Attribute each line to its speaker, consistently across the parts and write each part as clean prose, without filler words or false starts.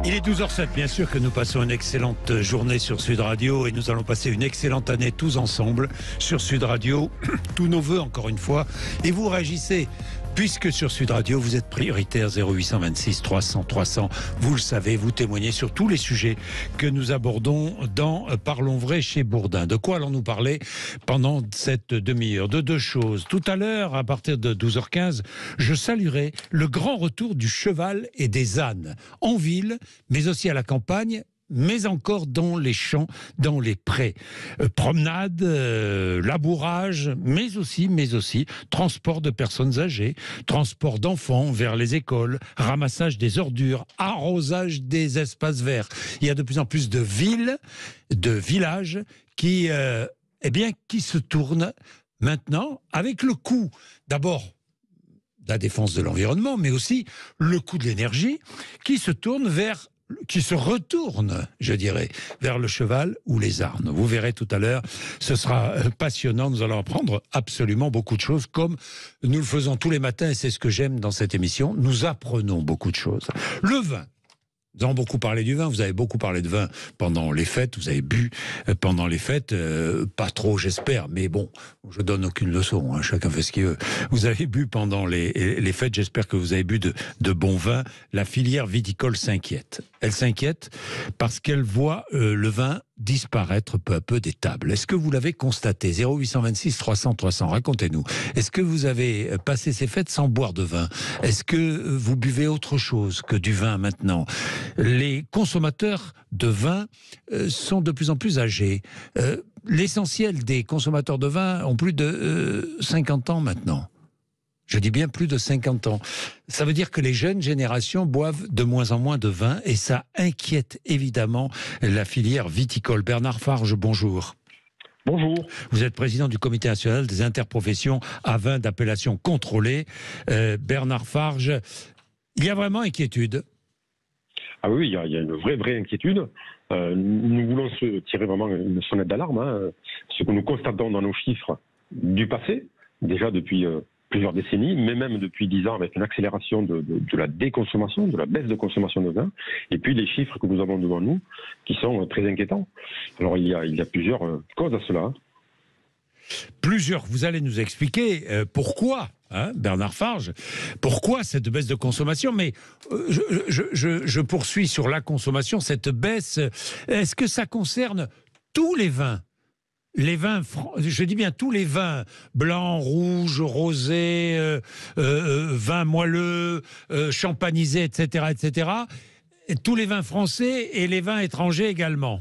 Speaker 1: Il est 12h07, bien sûr que nous passons une excellente journée sur Sud Radio et nous allons passer une excellente année tous ensemble sur Sud Radio. Tous nos voeux encore une fois. Et vous réagissez, puisque sur Sud Radio vous êtes prioritaire 0826 300 300. Vous le savez, vous témoignez sur tous les sujets que nous abordons dans Parlons Vrai chez Bourdin. De quoi allons-nous parler pendant cette demi-heure? De deux choses. Tout à l'heure, à partir de 12h15, je saluerai le grand retour du cheval et des ânes en ville, mais aussi à la campagne, mais encore dans les champs, dans les prés. Promenade, labourage, mais aussi transport de personnes âgées, transport d'enfants vers les écoles, ramassage des ordures, arrosage des espaces verts. Il y a de plus en plus de villes, de villages qui se tournent maintenant avec le coût, d'abord, de la défense de l'environnement, mais aussi le coût de l'énergie, qui se retourne, je dirais, vers le cheval ou les ânes. Vous verrez tout à l'heure, ce sera passionnant. Nous allons apprendre absolument beaucoup de choses, comme nous le faisons tous les matins, et c'est ce que j'aime dans cette émission. Nous apprenons beaucoup de choses. Le vin. Nous avons beaucoup parlé du vin, vous avez beaucoup parlé de vin pendant les fêtes, vous avez bu pendant les fêtes, pas trop j'espère, mais bon, je donne aucune leçon, hein, chacun fait ce qu'il veut. Vous avez bu pendant les fêtes, j'espère que vous avez bu de bons vins. La filière viticole s'inquiète. Elle s'inquiète parce qu'elle voit le vin disparaître peu à peu des tables. Est-ce que vous l'avez constaté? 0826 300 300, racontez-nous. Est-ce que vous avez passé ces fêtes sans boire de vin? Est-ce que vous buvez autre chose que du vin maintenant? Les consommateurs de vin sont de plus en plus âgés. L'essentiel des consommateurs de vin ont plus de 50 ans maintenant. Je dis bien plus de 50 ans. Ça veut dire que les jeunes générations boivent de moins en moins de vin et ça inquiète évidemment la filière viticole. Bernard Farge, bonjour.
Speaker 2: Bonjour.
Speaker 1: Vous êtes président du Comité national des interprofessions à vin d'appellation contrôlée. Bernard Farge, il y a vraiment inquiétude?
Speaker 2: Ah oui, il y a une vraie inquiétude. Nous voulons tirer vraiment une sonnette d'alarme. Hein. Ce que nous constatons dans nos chiffres du passé, déjà depuis plusieurs décennies, mais même depuis 10 ans, avec une accélération de la déconsommation, de la baisse de consommation de vin, et puis les chiffres que nous avons devant nous, qui sont très inquiétants. Alors il y a plusieurs causes à cela.
Speaker 1: Plusieurs, vous allez nous expliquer pourquoi, hein, Bernard Farge, pourquoi cette baisse de consommation, mais je poursuis sur la consommation, cette baisse, est-ce que ça concerne tous les vins? Les vins, je dis bien tous les vins, blancs, rouges, rosés, vins moelleux, champanisés, etc., etc., et tous les vins français et les vins étrangers également.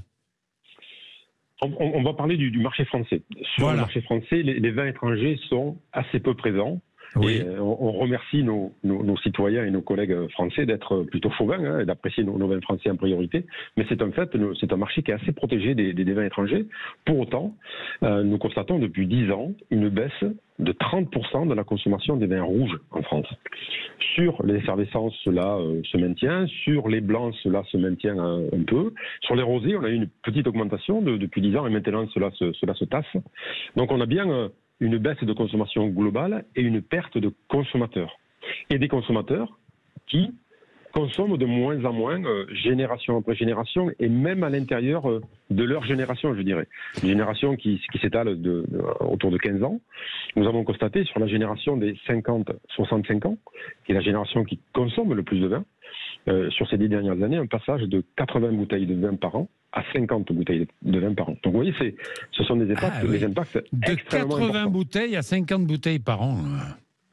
Speaker 2: On va parler du marché français. Sur le marché français, les vins étrangers sont assez peu présents. Oui. Et on remercie nos citoyens et nos collègues français d'être plutôt chauvins, hein, et d'apprécier nos vins français en priorité. Mais c'est un fait, c'est un marché qui est assez protégé des vins étrangers. Pour autant, nous constatons depuis 10 ans une baisse de 30% de la consommation des vins rouges en France. Sur les effervescences, cela se maintient. Sur les blancs, cela se maintient un peu. Sur les rosés, on a eu une petite augmentation depuis 10 ans et maintenant cela se tasse. Donc on a bien une baisse de consommation globale et une perte de consommateurs. Et des consommateurs qui consomment de moins en moins, génération après génération, et même à l'intérieur de leur génération, je dirais. Une génération qui s'étale autour de 15 ans. Nous avons constaté sur la génération des 50-65 ans, qui est la génération qui consomme le plus de vin, sur ces 10 dernières années, un passage de 80 bouteilles de vin par an à 50 bouteilles de vin par an. Donc vous voyez, ce sont des impacts, des impacts
Speaker 1: de
Speaker 2: extrêmement
Speaker 1: 80
Speaker 2: importants.
Speaker 1: Bouteilles à 50 bouteilles par an.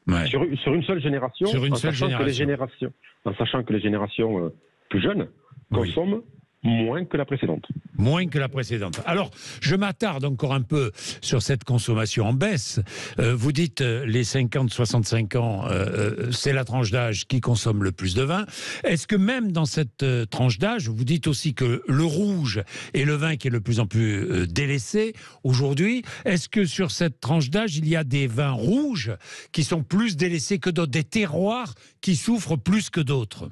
Speaker 1: Ouais.
Speaker 2: Sur une seule génération, en sachant que les générations plus jeunes consomment moins que la précédente.
Speaker 1: Moins que la précédente. Alors, je m'attarde encore un peu sur cette consommation en baisse. Vous dites les 50-65 ans, c'est la tranche d'âge qui consomme le plus de vin. Est-ce que même dans cette tranche d'âge, vous dites aussi que le rouge est le vin qui est le plus en plus délaissé aujourd'hui, est-ce que sur cette tranche d'âge, il y a des vins rouges qui sont plus délaissés que d'autres, des terroirs qui souffrent plus que d'autres?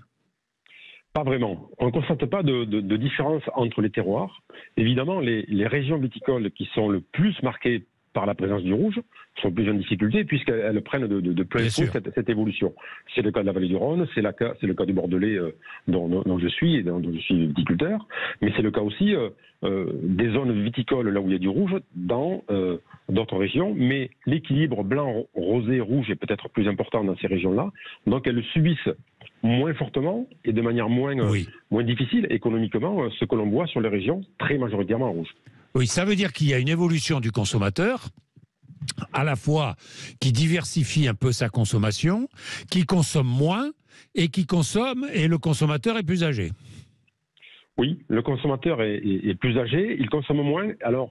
Speaker 2: Pas vraiment. On ne constate pas de différence entre les terroirs. Évidemment, les régions viticoles qui sont le plus marquées par la présence du rouge sont plus en difficulté puisqu'elles prennent de plein fouet cette évolution. C'est le cas de la vallée du Rhône, c'est le cas du Bordelais dont je suis et dont je suis viticulteur, mais c'est le cas aussi des zones viticoles là où il y a du rouge dans d'autres régions, mais l'équilibre blanc, rosé, rouge est peut-être plus important dans ces régions-là, donc elles subissent moins fortement et de manière moins difficile économiquement ce que l'on voit sur les régions très majoritairement rouges.
Speaker 1: Oui, ça veut dire qu'il y a une évolution du consommateur, à la fois qui diversifie un peu sa consommation, qui consomme moins et le consommateur est plus âgé.
Speaker 2: Oui, le consommateur est plus âgé, il consomme moins. Alors,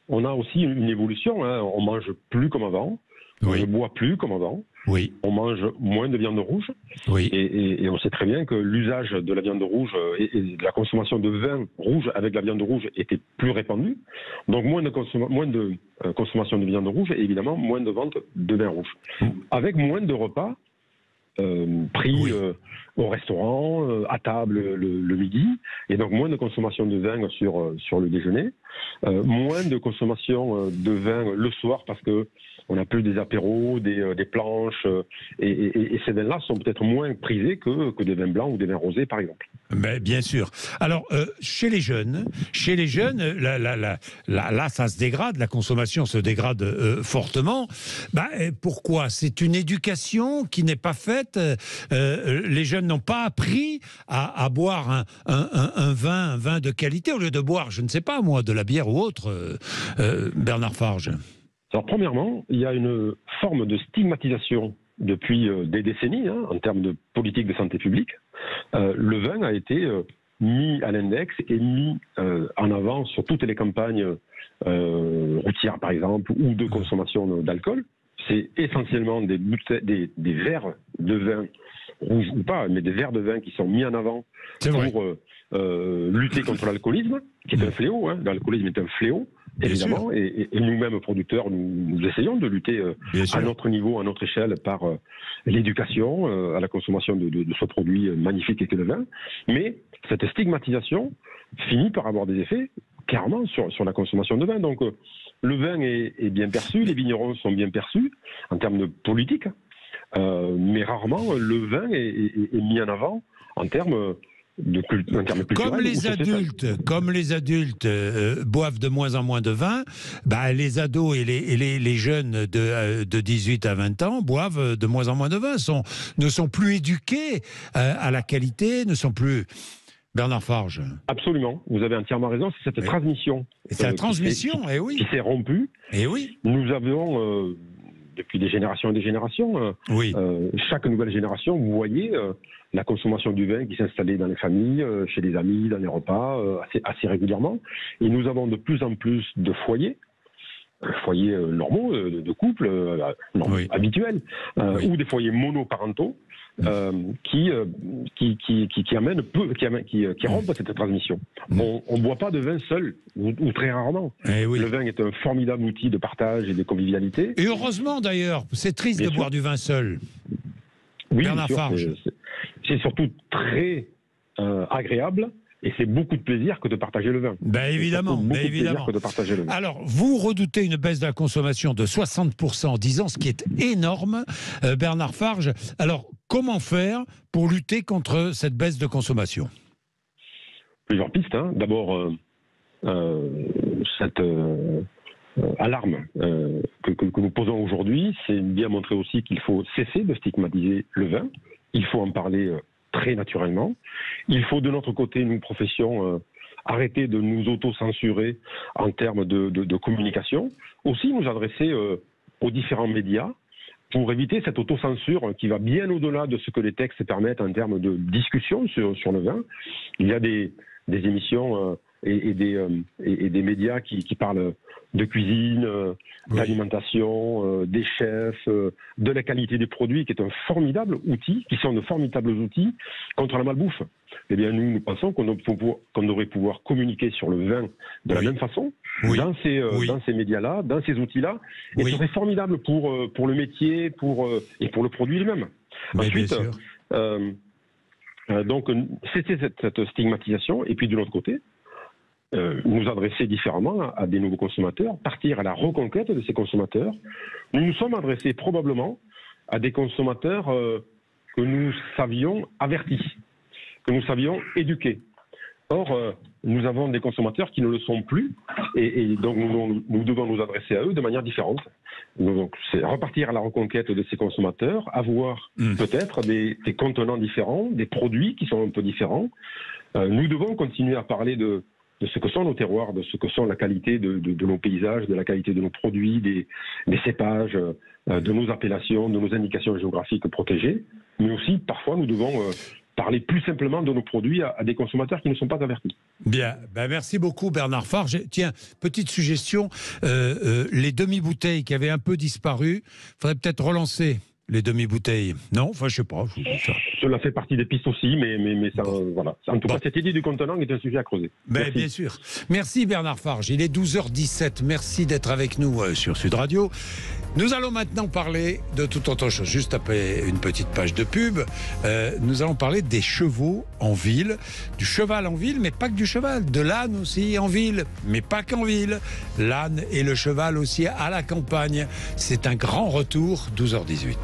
Speaker 2: on a aussi une évolution, hein. On mange plus comme avant, on ne boit plus comme avant.
Speaker 1: Oui.
Speaker 2: On mange moins de viande rouge et on sait très bien que l'usage de la viande rouge et de la consommation de vin rouge avec la viande rouge était plus répandue. Donc moins de consommation de viande rouge et évidemment moins de vente de vin rouge. Avec moins de repas pris au restaurant, à table le midi, et donc moins de consommation de vin sur le déjeuner, moins de consommation de vin le soir parce que on n'a plus des apéros, des planches, et ces vins-là sont peut-être moins prisés que des vins blancs ou des vins rosés, par exemple.
Speaker 1: Mais bien sûr. Alors, chez les jeunes, là, ça se dégrade, la consommation se dégrade fortement. Pourquoi? C'est une éducation qui n'est pas faite. Les jeunes n'ont pas appris à boire un vin de qualité au lieu de boire, je ne sais pas moi, de la bière ou autre. Bernard Farge.
Speaker 2: Alors, premièrement, il y a une forme de stigmatisation depuis des décennies en termes de politique de santé publique. Le vin a été mis à l'index et mis en avant sur toutes les campagnes routières, par exemple, ou de consommation d'alcool. C'est essentiellement des verres de vin, rouge ou pas, mais des verres de vin qui sont mis en avant pour lutter contre l'alcoolisme, qui est un fléau. L'alcoolisme est un fléau. Évidemment, et nous-mêmes producteurs, nous essayons de lutter à notre niveau, à notre échelle, par l'éducation à la consommation de ce produit magnifique qu'est le vin. Mais cette stigmatisation finit par avoir des effets clairement sur la consommation de vin. Donc le vin est bien perçu, les vignerons sont bien perçus en termes de politique, mais rarement le vin est mis en avant en termes Comme les adultes boivent de moins en moins de vin, les ados et les jeunes de 18 à 20 ans boivent de moins en moins de vin, ne sont plus éduqués à la qualité, ne sont plus... Bernard Farge. Absolument, vous avez entièrement raison, c'est cette transmission.
Speaker 1: C'est la transmission,
Speaker 2: qui s'est rompue. Nous avons... depuis des générations et des générations. Chaque nouvelle génération, vous voyez la consommation du vin qui s'installait dans les familles, chez les amis, dans les repas, assez régulièrement. Et nous avons de plus en plus de foyers normaux, de couples habituels, ou des foyers monoparentaux qui rompent cette transmission. On ne boit pas de vin seul, ou très rarement. Le vin est un formidable outil de partage et de convivialité.
Speaker 1: Et heureusement d'ailleurs, c'est triste de boire du vin seul.
Speaker 2: Oui, Bernard Farge. C'est surtout très agréable. Et c'est beaucoup de plaisir que de partager le vin.
Speaker 1: Évidemment.
Speaker 2: Que de partager le vin.
Speaker 1: Alors, vous redoutez une baisse de la consommation de 60% en 10 ans, ce qui est énorme, Bernard Farge. Alors, comment faire pour lutter contre cette baisse de consommation?
Speaker 2: Plusieurs pistes. D'abord, cette alarme que nous posons aujourd'hui, c'est bien montrer aussi qu'il faut cesser de stigmatiser le vin. Il faut en parler très naturellement. Il faut de notre côté, nous, professions, arrêter de nous auto-censurer en termes de communication. Aussi nous adresser aux différents médias pour éviter cette autocensure qui va bien au-delà de ce que les textes permettent en termes de discussion sur le vin. Il y a des émissions et des médias qui parlent de cuisine, d'alimentation, des chefs, de la qualité des produits, qui est un formidable outil, qui sont de formidables outils contre la malbouffe. Eh bien, nous pensons qu'on devrait pouvoir communiquer sur le vin de la même façon, dans ces médias-là, dans ces outils-là, et ce serait formidable pour le métier et pour le produit lui-même. Ensuite, donc, c'était cette stigmatisation, et puis de l'autre côté, nous adresser différemment à des nouveaux consommateurs, partir à la reconquête de ces consommateurs. Nous nous sommes adressés probablement à des consommateurs que nous savions avertis, que nous savions éduqués. Or, nous avons des consommateurs qui ne le sont plus, et donc nous devons nous adresser à eux de manière différente. Donc, c'est repartir à la reconquête de ces consommateurs, avoir peut-être des contenants différents, des produits qui sont un peu différents. Nous devons continuer à parler de ce que sont nos terroirs, de ce que sont la qualité de nos paysages, de la qualité de nos produits, des cépages, de nos appellations, de nos indications géographiques protégées. Mais aussi, parfois, nous devons parler plus simplement de nos produits à des consommateurs qui ne sont pas avertis.
Speaker 1: Bien, merci beaucoup Bernard Faure. Tiens, petite suggestion, les demi-bouteilles qui avaient un peu disparu, il faudrait peut-être relancer les demi-bouteilles. Non, enfin je sais pas.
Speaker 2: Cela fait partie des pistes aussi, mais ça, voilà. En tout cas, cette idée du contenant est un sujet à creuser.
Speaker 1: Bien sûr. Merci Bernard Farge. Il est 12h17. Merci d'être avec nous sur Sud Radio. Nous allons maintenant parler de toute autre chose. Juste après une petite page de pub, nous allons parler des chevaux en ville, du cheval en ville, mais pas que du cheval, de l'âne aussi en ville, mais pas qu'en ville. L'âne et le cheval aussi à la campagne. C'est un grand retour, 12h18.